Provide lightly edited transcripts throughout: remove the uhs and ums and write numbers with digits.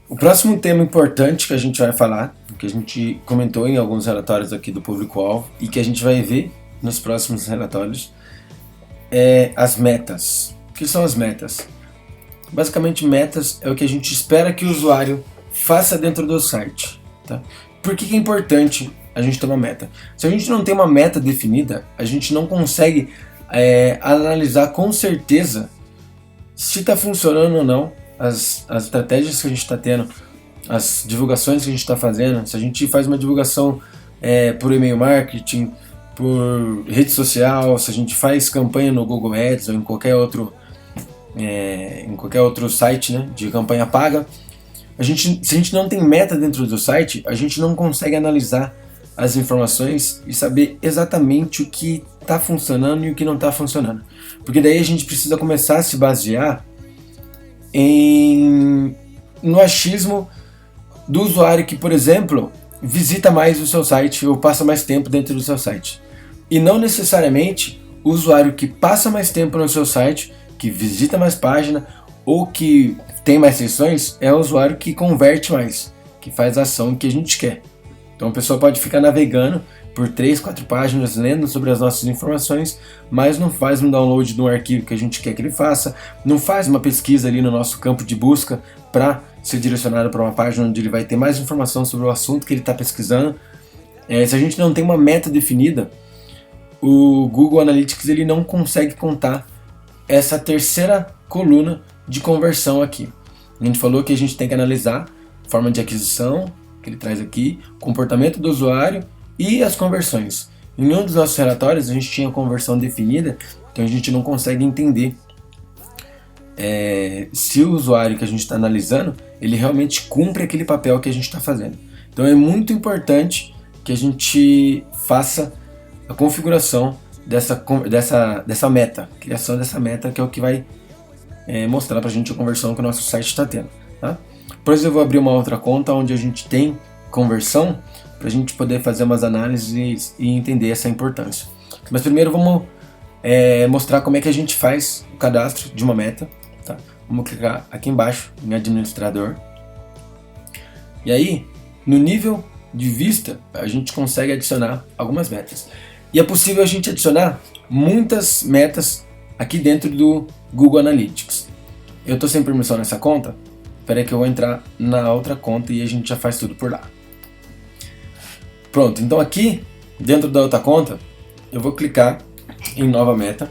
O próximo tema importante que a gente vai falar, que a gente comentou em alguns relatórios aqui do público-alvo e que a gente vai ver nos próximos relatórios, é as metas. O que são as metas? Basicamente, metas é o que a gente espera que o usuário faça dentro do site. Tá? Por que é importante a gente ter uma meta? Se a gente não tem uma meta definida, a gente não consegue analisar com certeza se está funcionando ou não as estratégias que a gente está tendo, as divulgações que a gente está fazendo. Se a gente faz uma divulgação por e-mail marketing, por rede social, se a gente faz campanha no Google Ads ou em qualquer outro site, né, de campanha paga, se a gente não tem meta dentro do site, a gente não consegue analisar as informações e saber exatamente o que está funcionando e o que não está funcionando. Porque daí a gente precisa começar a se basear no achismo do usuário que, por exemplo, visita mais o seu site ou passa mais tempo dentro do seu site. E não necessariamente o usuário que passa mais tempo no seu site, que visita mais página ou que tem mais sessões é o usuário que converte mais, que faz a ação que a gente quer. Então a pessoa pode ficar navegando por 3, 4 páginas, lendo sobre as nossas informações, mas não faz um download de um arquivo que a gente quer que ele faça, não faz uma pesquisa ali no nosso campo de busca para ser direcionado para uma página onde ele vai ter mais informação sobre o assunto que ele está pesquisando. Se a gente não tem uma meta definida, o Google Analytics ele não consegue contar essa terceira coluna de conversão aqui. A gente falou que a gente tem que analisar a forma de aquisição, que ele traz aqui, comportamento do usuário e as conversões. Em nenhum dos nossos relatórios a gente tinha conversão definida, então a gente não consegue entender se o usuário que a gente está analisando, ele realmente cumpre aquele papel que a gente está fazendo. Então é muito importante que a gente faça a configuração dessa meta, criação dessa meta, que é o que vai mostrar para a gente a conversão que o nosso site está tendo. Tá? Depois eu vou abrir uma outra conta onde a gente tem conversão, para a gente poder fazer umas análises e entender essa importância. Mas primeiro vamos mostrar como é que a gente faz o cadastro de uma meta. Tá? Vamos clicar aqui embaixo em administrador. E aí, no nível de vista, a gente consegue adicionar algumas metas. E é possível a gente adicionar muitas metas aqui dentro do Google Analytics. Eu estou sem permissão nessa conta. Espera aí que eu vou entrar na outra conta e a gente já faz tudo por lá. Pronto, então aqui dentro da outra conta eu vou clicar em nova meta.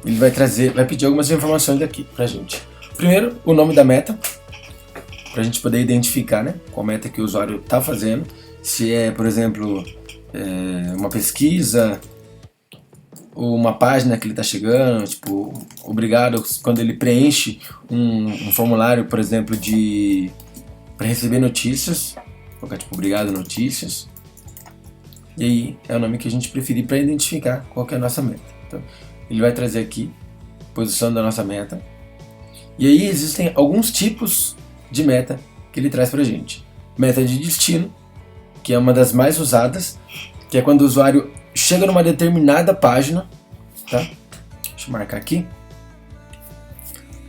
Ele vai pedir algumas informações daqui pra gente. Primeiro, o nome da meta, pra gente poder identificar, né, qual meta que o usuário está fazendo. Se é, por exemplo, uma pesquisa ou uma página que ele está chegando, tipo, obrigado, quando ele preenche um formulário, por exemplo, para receber notícias, vou colocar tipo, obrigado notícias, e aí é o nome que a gente preferir para identificar qual que é a nossa meta. Então, ele vai trazer aqui a posição da nossa meta, e aí existem alguns tipos de meta que ele traz para a gente. Meta de destino, que é uma das mais usadas, que é quando o usuário chega numa determinada página, tá? Deixa eu marcar aqui.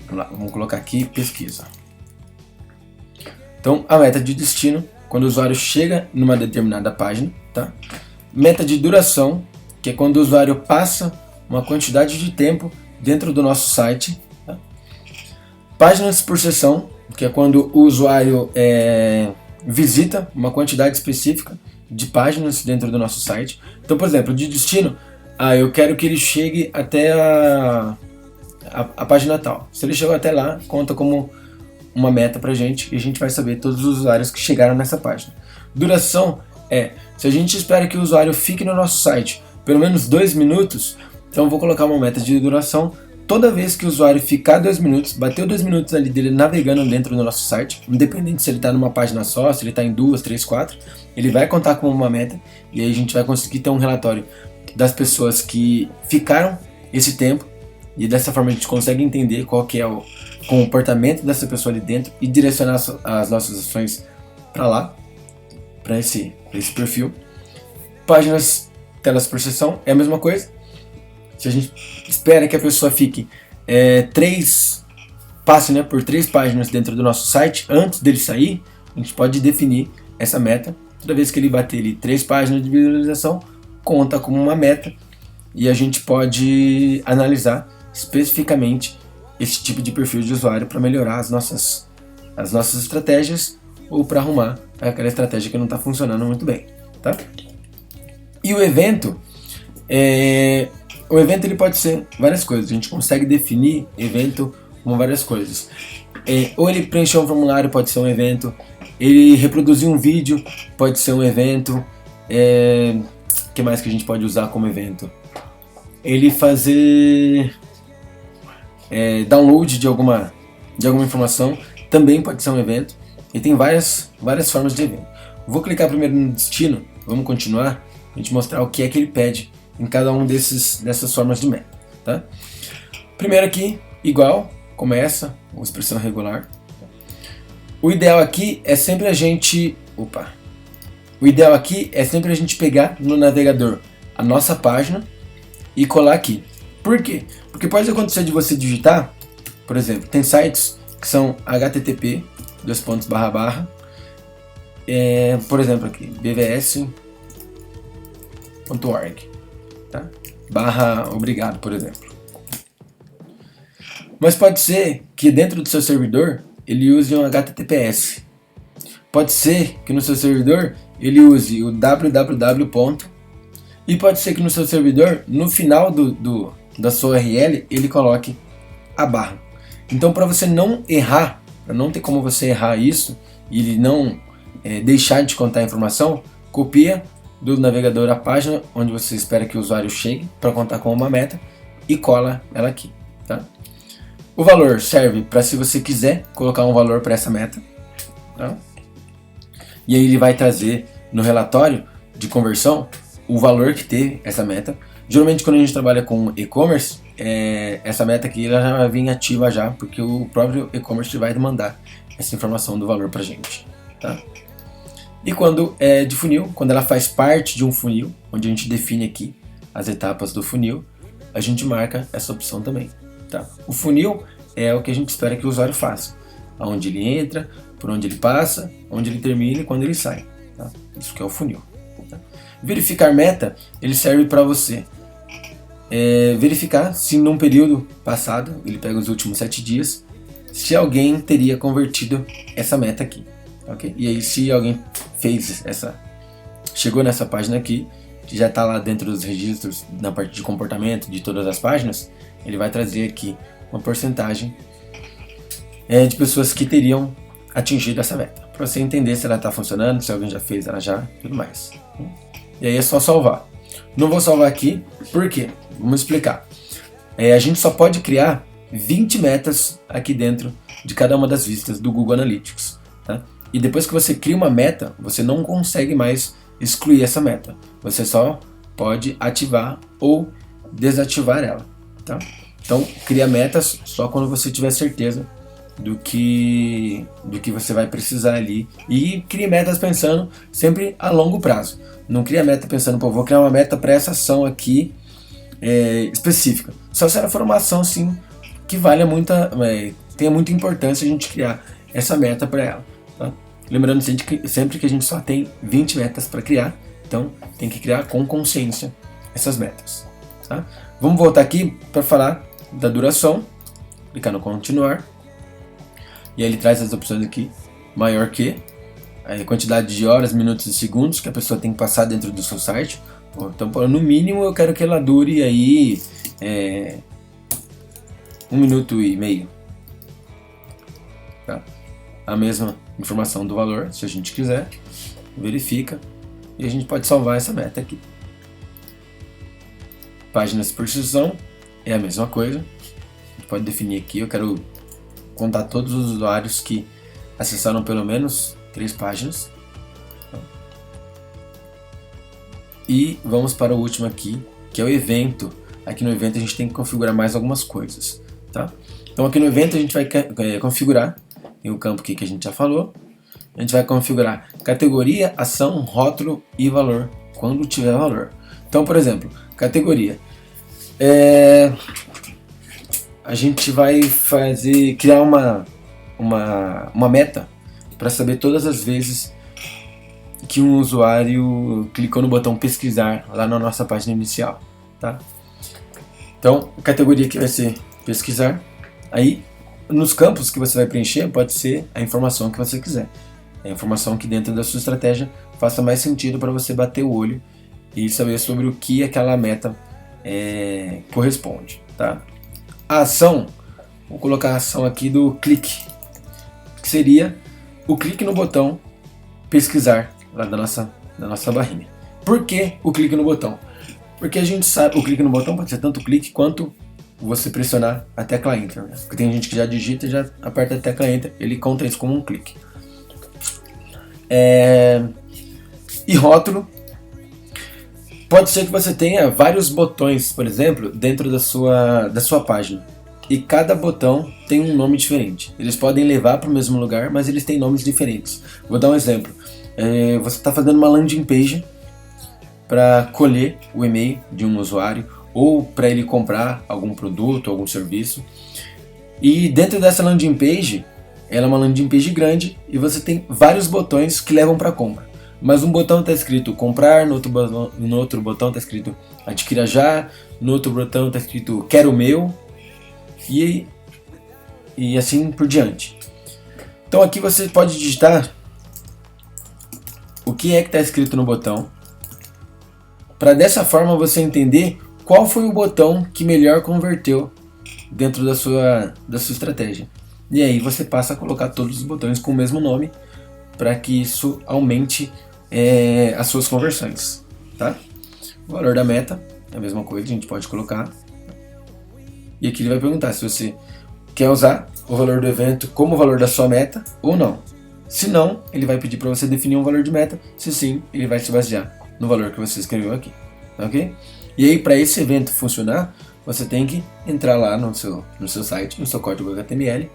Vamos colocar aqui pesquisa. Então, a meta de destino, quando o usuário chega numa determinada página, tá? Meta de duração, que é quando o usuário passa uma quantidade de tempo dentro do nosso site, tá? Páginas por sessão, que é quando o usuário visita uma quantidade específica de páginas dentro do nosso site. Então, por exemplo, de destino, eu quero que ele chegue até a página tal. Se ele chegou até lá, conta como uma meta pra gente e a gente vai saber todos os usuários que chegaram nessa página. Duração se a gente espera que o usuário fique no nosso site pelo menos 2 minutos, então eu vou colocar uma meta de duração. Toda vez que o usuário ficar 2 minutos, bateu 2 minutos ali dele navegando dentro do nosso site, independente se ele está numa página só, se ele está em 2, 3, 4, ele vai contar como uma meta e aí a gente vai conseguir ter um relatório das pessoas que ficaram esse tempo e dessa forma a gente consegue entender qual que é o comportamento dessa pessoa ali dentro e direcionar as nossas ações para lá, para esse perfil. Páginas, telas por sessão, é a mesma coisa. Se a gente espera que a pessoa fique 3 passe, né, por 3 páginas dentro do nosso site, antes dele sair, a gente pode definir essa meta. Toda vez que ele bater ali 3 páginas de visualização, conta como uma meta, e a gente pode analisar especificamente esse tipo de perfil de usuário para melhorar as nossas estratégias ou para arrumar aquela estratégia que não está funcionando muito bem, tá? E o evento ele pode ser várias coisas. A gente consegue definir evento como várias coisas. Ou ele preencher um formulário, pode ser um evento. Ele reproduzir um vídeo, pode ser um evento. O que mais que a gente pode usar como evento? Ele fazer download de alguma informação, também pode ser um evento. E tem várias formas de evento. Vou clicar primeiro no destino, vamos continuar, a gente mostrar o que é que ele pede em cada um dessas formas de meta, tá? Primeiro aqui, igual, começa, uma expressão regular. O ideal aqui é sempre a gente pegar no navegador a nossa página e colar aqui. Por quê? Porque pode acontecer de você digitar, por exemplo, tem sites que são http por exemplo aqui, bvs.org, tá? /obrigado, por exemplo. Mas pode ser que dentro do seu servidor ele use um HTTPS. Pode ser que no seu servidor ele use o www. E pode ser que no seu servidor, no final da sua URL, ele coloque a barra. Então, para você não errar, para não ter como você errar isso e ele não deixar de contar a informação, copia do navegador a página onde você espera que o usuário chegue para contar com uma meta e cola ela aqui, tá? O valor serve para se você quiser colocar um valor para essa meta, tá? E aí ele vai trazer no relatório de conversão o valor que teve essa meta. Geralmente quando a gente trabalha com e-commerce, essa meta aqui ela já vai vir ativa já, porque o próprio e-commerce vai mandar essa informação do valor pra gente, tá? E quando é de funil, quando ela faz parte de um funil, onde a gente define aqui as etapas do funil, a gente marca essa opção também, tá? O funil é o que a gente espera que o usuário faça, aonde ele entra, por onde ele passa, onde ele termina e quando ele sai, tá? Isso que é o funil, tá? Verificar meta, ele serve para você verificar se num período passado, ele pega os últimos 7 dias, se alguém teria convertido essa meta aqui, ok? E aí se alguém chegou nessa página aqui, que já está lá dentro dos registros, na parte de comportamento de todas as páginas, ele vai trazer aqui uma porcentagem de pessoas que teriam atingido essa meta, para você entender se ela está funcionando, se alguém já fez ela já, tudo mais. E aí é só salvar. Não vou salvar aqui, por quê? Vamos explicar. A gente só pode criar 20 metas aqui dentro de cada uma das vistas do Google Analytics, tá? E depois que você cria uma meta, você não consegue mais excluir essa meta. Você só pode ativar ou desativar ela, tá? Então, cria metas só quando você tiver certeza do que você vai precisar ali. E crie metas pensando sempre a longo prazo. Não cria meta pensando, pô, vou criar uma meta para essa ação aqui específica. Só se ela for uma ação, sim, que tenha muita importância a gente criar essa meta para ela, tá? Lembrando sempre que a gente só tem 20 metas para criar, então tem que criar com consciência essas metas, tá? Vamos voltar aqui para falar da duração, clicar no continuar, e aí ele traz as opções aqui, maior que, a quantidade de horas, minutos e segundos que a pessoa tem que passar dentro do seu site. Então, no mínimo, eu quero que ela dure aí 1 minuto e meio. Tá? A mesma informação do valor, se a gente quiser, verifica e a gente pode salvar essa meta aqui. Páginas por sessão é a mesma coisa. A gente pode definir aqui, eu quero contar todos os usuários que acessaram pelo menos 3 páginas. E vamos para o último aqui, que é o evento. Aqui no evento a gente tem que configurar mais algumas coisas, tá? Então aqui no evento a gente vai configurar, tem o campo aqui que a gente já falou. A gente vai configurar categoria, ação, rótulo e valor, quando tiver valor. Então, por exemplo, categoria. a gente vai criar uma meta para saber todas as vezes que um usuário clicou no botão pesquisar lá na nossa página inicial, tá? Então, a categoria aqui vai ser pesquisar. Aí, nos campos que você vai preencher, pode ser a informação que você quiser. A informação que dentro da sua estratégia faça mais sentido para você bater o olho e saber sobre o que aquela meta corresponde, tá? A ação, vou colocar a ação aqui do clique, que seria o clique no botão pesquisar lá da nossa barrinha. Por que o clique no botão? Porque a gente sabe, o clique no botão pode ser tanto clique quanto você pressionar a tecla Enter, né? Porque tem gente que já digita e já aperta a tecla Enter, ele conta isso como um clique. E rótulo, pode ser que você tenha vários botões, por exemplo, dentro da sua página. E cada botão tem um nome diferente. Eles podem levar para o mesmo lugar, mas eles têm nomes diferentes. Vou dar um exemplo. Você está fazendo uma landing page para colher o e-mail de um usuário ou para ele comprar algum produto, algum serviço. E dentro dessa landing page, ela é uma landing page grande e você tem vários botões que levam para compra. Mas um botão está escrito comprar, no outro botão está escrito adquira já, no outro botão está escrito quero o meu e assim por diante. Então aqui você pode digitar o que está escrito no botão, para dessa forma você entender qual foi o botão que melhor converteu dentro da sua estratégia. E aí você passa a colocar todos os botões com o mesmo nome para que isso aumente as suas conversões, tá? O valor da meta é a mesma coisa, a gente pode colocar. E aqui ele vai perguntar se você quer usar o valor do evento como o valor da sua meta ou não. Se não, ele vai pedir para você definir um valor de meta. Se sim, ele vai se basear no valor que você escreveu aqui, ok? E aí, para esse evento funcionar, você tem que entrar lá no seu site, no seu código HTML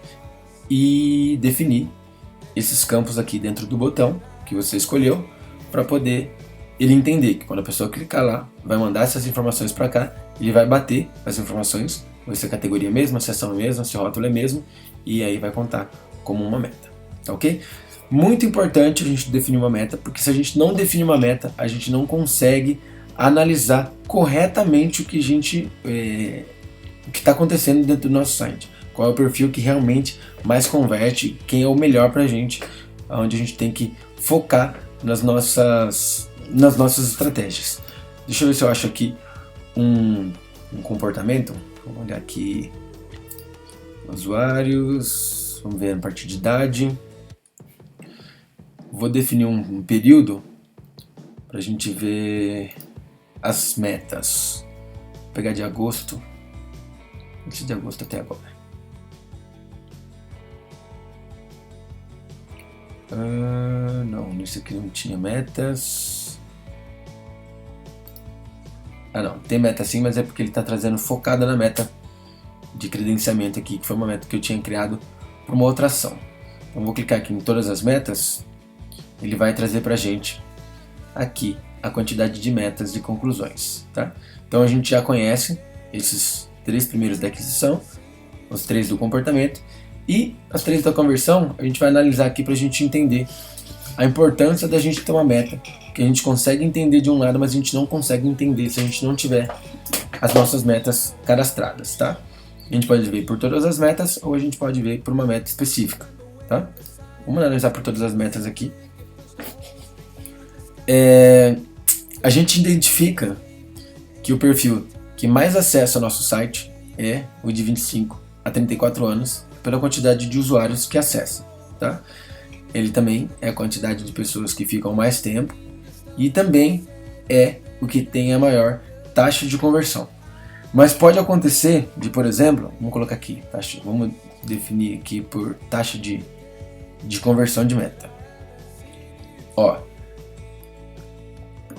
e definir esses campos aqui dentro do botão que você escolheu, para poder ele entender que quando a pessoa clicar lá, vai mandar essas informações para cá, ele vai bater as informações, se a categoria é mesma, se a ação é mesma, se o rótulo é mesmo, e aí vai contar como uma meta, tá ok? Muito importante a gente definir uma meta, porque se a gente não definir uma meta, a gente não consegue analisar corretamente o que está acontecendo dentro do nosso site. Qual é o perfil que realmente mais converte, quem é o melhor para a gente, onde a gente tem que focar nas nossas estratégias. Deixa eu ver se eu acho aqui um comportamento. Vamos olhar aqui. Usuários. Vamos ver a partir de idade. Vou definir um período para a gente ver as metas. Vou pegar de agosto. Esse de agosto até agora. Não, nesse aqui não tinha metas. Não, tem meta sim, mas é porque ele está trazendo focada na meta de credenciamento aqui, que foi uma meta que eu tinha criado para uma outra ação. Então vou clicar aqui em todas as metas, ele vai trazer para a gente aqui a quantidade de metas e conclusões, tá? Então a gente já conhece esses 3 primeiros da aquisição, os 3 do comportamento e as 3 da conversão. A gente vai analisar aqui para a gente entender a importância da gente ter uma meta que a gente consegue entender de um lado, mas a gente não consegue entender se a gente não tiver as nossas metas cadastradas, tá? A gente pode ver por todas as metas ou a gente pode ver por uma meta específica, tá? Vamos analisar por todas as metas aqui. A gente identifica que o perfil que mais acessa o nosso site é o de 25 a 34 anos, pela quantidade de usuários que acessam, tá? Ele também é a quantidade de pessoas que ficam mais tempo e também é o que tem a maior taxa de conversão. Mas pode acontecer de, por exemplo, vamos colocar aqui, vamos definir aqui por taxa de conversão de meta. Ó,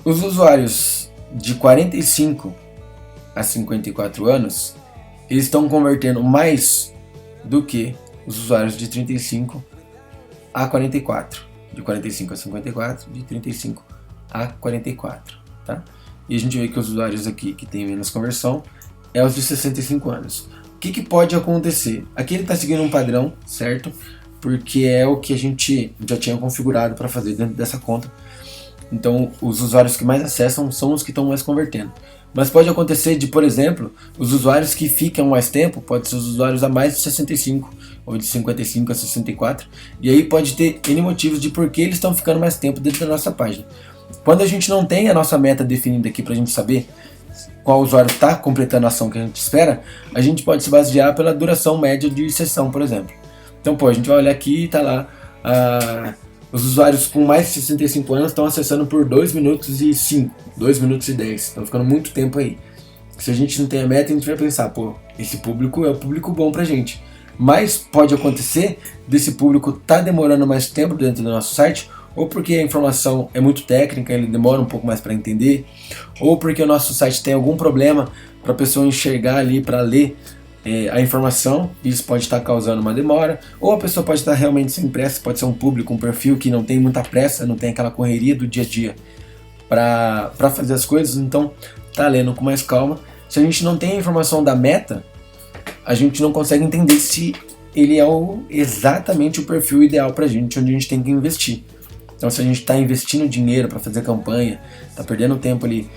os usuários de 45 a 54 anos, eles estão convertendo mais do que os usuários de 35 a 44, de 45 a 54, de 35 a 44, tá? E a gente vê que os usuários aqui que tem menos conversão é os de 65 anos. que pode acontecer? Aqui ele está seguindo um padrão, certo? Porque é o que a gente já tinha configurado para fazer dentro dessa conta. Então, os usuários que mais acessam são os que estão mais convertendo. Mas pode acontecer de, por exemplo, os usuários que ficam mais tempo, pode ser os usuários a mais de 65, ou de 55 a 64, e aí pode ter N motivos de por que eles estão ficando mais tempo dentro da nossa página. Quando a gente não tem a nossa meta definida aqui para a gente saber qual usuário está completando a ação que a gente espera, a gente pode se basear pela duração média de sessão, por exemplo. Então, a gente vai olhar aqui e está lá, os usuários com mais de 65 anos estão acessando por 2 minutos e 5, 2 minutos e 10, estão ficando muito tempo aí. Se a gente não tem a meta, a gente vai pensar, esse público é um público bom pra gente. Mas pode acontecer desse público tá demorando mais tempo dentro do nosso site, ou porque a informação é muito técnica, ele demora um pouco mais para entender, ou porque o nosso site tem algum problema para a pessoa enxergar ali, para ler a informação, e isso pode estar causando uma demora, ou a pessoa pode estar realmente sem pressa, pode ser um público, um perfil que não tem muita pressa, não tem aquela correria do dia a dia para fazer as coisas, então tá lendo com mais calma. Se a gente não tem a informação da meta, a gente não consegue entender se ele é exatamente o perfil ideal pra gente, onde a gente tem que investir. Então, se a gente está investindo dinheiro para fazer campanha, está perdendo tempo ali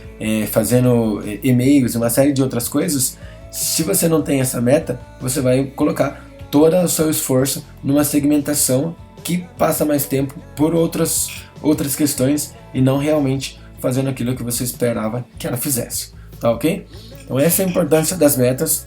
fazendo e-mails e uma série de outras coisas, se você não tem essa meta, você vai colocar todo o seu esforço numa segmentação que passa mais tempo por outras questões e não realmente fazendo aquilo que você esperava que ela fizesse. Tá ok? Então essa é a importância das metas.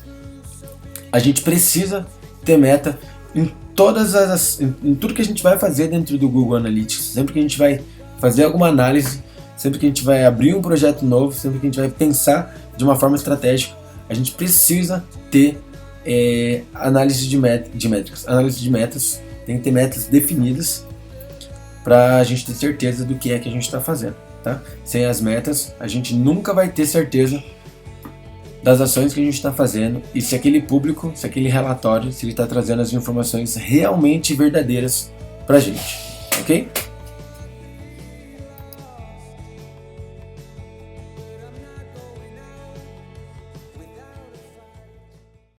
A gente precisa ter meta em tudo que a gente vai fazer dentro do Google Analytics. Sempre que a gente vai fazer alguma análise, sempre que a gente vai abrir um projeto novo, sempre que a gente vai pensar de uma forma estratégica, a gente precisa ter análise de métricas. Análise de metas, tem que ter metas definidas para a gente ter certeza do que é que a gente está fazendo. Tá? Sem as metas, a gente nunca vai ter certeza das ações que a gente está fazendo e se aquele público, se aquele relatório, se ele está trazendo as informações realmente verdadeiras para a gente, ok?